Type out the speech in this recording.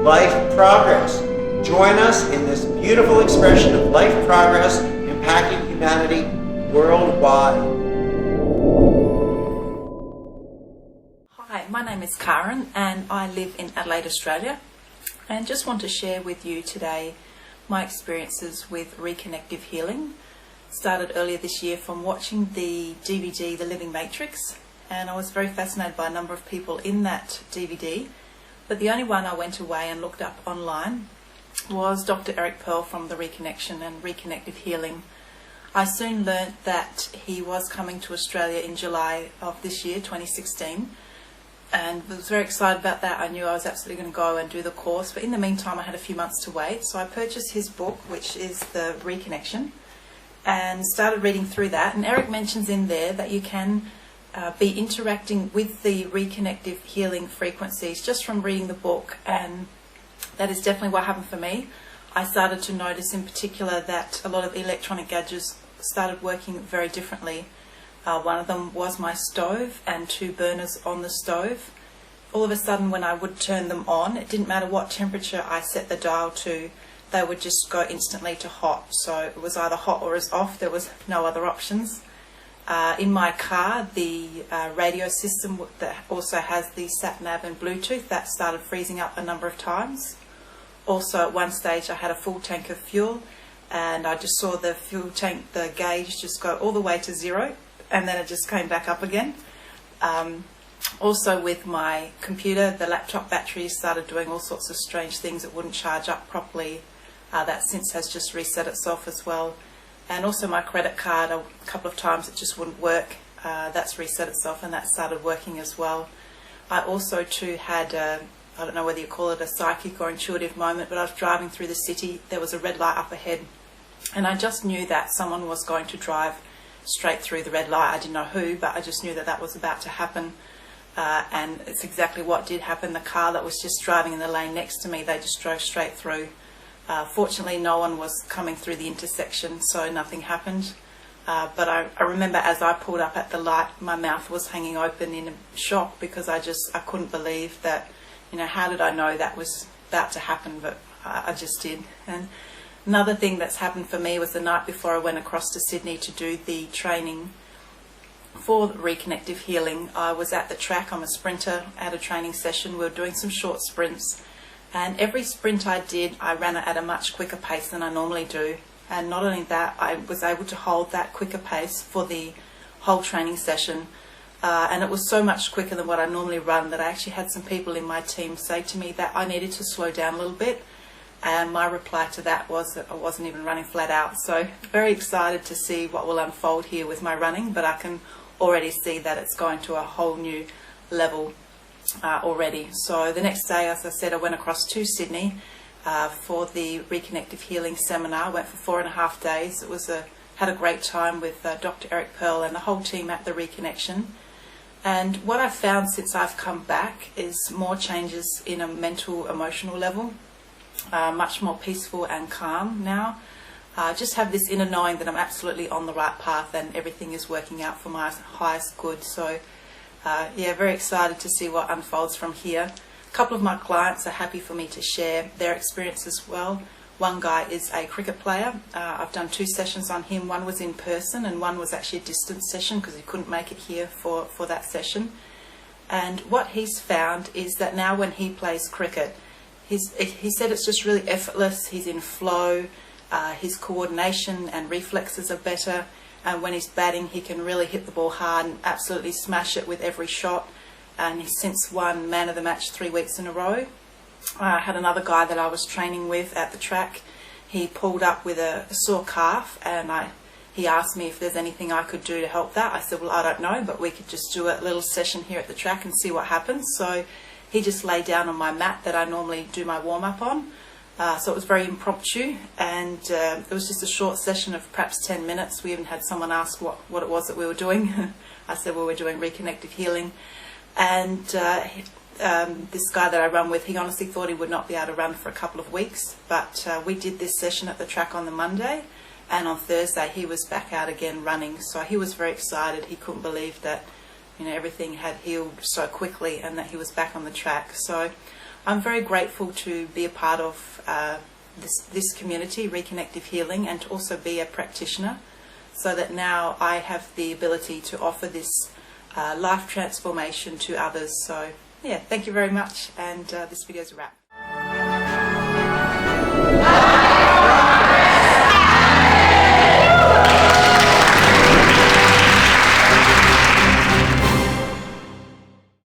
life progress. Join us in this beautiful expression of life progress impacting humanity worldwide. Hi, my name is Karen and I live in Adelaide, Australia, and just want to share with you today my experiences with Reconnective healing. Started earlier this year from watching the DVD The Living Matrix, and I was very fascinated by a number of people in that DVD, but the only one I went away and looked up online was Dr. Eric Pearl from the Reconnection and Reconnective healing. I soon learnt that he was coming to Australia in July of this year, 2016, and was very excited about that. I knew I was absolutely going to go and do the course, but in the meantime I had a few months to wait, so I purchased his book, which is The Reconnection, and started reading through that. And Eric mentions in there that you can be interacting with the reconnective healing frequencies just from reading the book, and that is definitely what happened for me. I started to notice in particular that a lot of electronic gadgets started working very differently. One of them was my stove and 2 burners on the stove. All of a sudden when I would turn them on, it didn't matter what temperature I set the dial to, they would just go instantly to hot. So it was either hot or it's off, there was no other options. In my car, the radio system that also has the sat-nav and Bluetooth, that started freezing up a number of times. Also at one stage I had a full tank of fuel and I just saw the fuel tank, the gauge just go all the way to 0, and then it just came back up again. Also with my computer, the laptop battery started doing all sorts of strange things. It wouldn't charge up properly. That since has just reset itself as well. And also my credit card, a couple of times it just wouldn't work. That's reset itself and that started working as well. I also too had, I don't know whether you call it a psychic or intuitive moment, but I was driving through the city, there was a red light up ahead, and I just knew that someone was going to drive straight through the red light. I didn't know who, but I just knew that that was about to happen. And it's exactly what did happen. The car that was just driving in the lane next to me, they just drove straight through. Fortunately no one was coming through the intersection, so nothing happened. But I remember as I pulled up at the light, my mouth was hanging open in shock, because I couldn't believe that, you know, how did I know that was about to happen? But I just did. And another thing that's happened for me was the night before I went across to Sydney to do the training for Reconnective healing. I was at the track. I'm a sprinter at a training session. We were doing some short sprints, and every sprint I did, I ran it at a much quicker pace than I normally do. And not only that, I was able to hold that quicker pace for the whole training session. And it was so much quicker than what I normally run that I actually had some people in my team say to me that I needed to slow down a little bit. And my reply to that was that I wasn't even running flat out. So very excited to see what will unfold here with my running, but I can already see that it's going to a whole new level already. So the next day, as I said, I went across to Sydney for the Reconnective Healing Seminar. I went for 4.5 days. It was had a great time with Dr. Eric Pearl and the whole team at the Reconnection. And what I've found since I've come back is more changes in a mental, emotional level. Much more peaceful and calm now. Just have this inner knowing that I'm absolutely on the right path and everything is working out for my highest good. So yeah, very excited to see what unfolds from here. A couple of my clients are happy for me to share their experience as well. One guy is a cricket player. I've done 2 sessions on him. One was in person and one was actually a distance session because he couldn't make it here for that session. And what he's found is that now when he plays cricket, he said it's just really effortless. He's in flow. His coordination and reflexes are better, and when he's batting he can really hit the ball hard and absolutely smash it with every shot. And he's since won man of the match 3 weeks in a row. I had another guy that I was training with at the track. He pulled up with a sore calf, and he asked me if there's anything I could do to help that. I said, well, I don't know, but we could just do a little session here at the track and see what happens. So he just lay down on my mat that I normally do my warm-up on. So it was very impromptu, and it was just a short session of perhaps 10 minutes. We even had someone ask what it was that we were doing. I said, well, we're doing Reconnective healing. And this guy that I run with, he honestly thought he would not be able to run for a couple of weeks, but we did this session at the track on the Monday, and on Thursday he was back out again running. So he was very excited. He couldn't believe that, you know, everything had healed so quickly and that he was back on the track. So I'm very grateful to be a part of this community, Reconnective Healing, and to also be a practitioner, so that now I have the ability to offer this life transformation to others. So yeah, thank you very much, and this video's a wrap.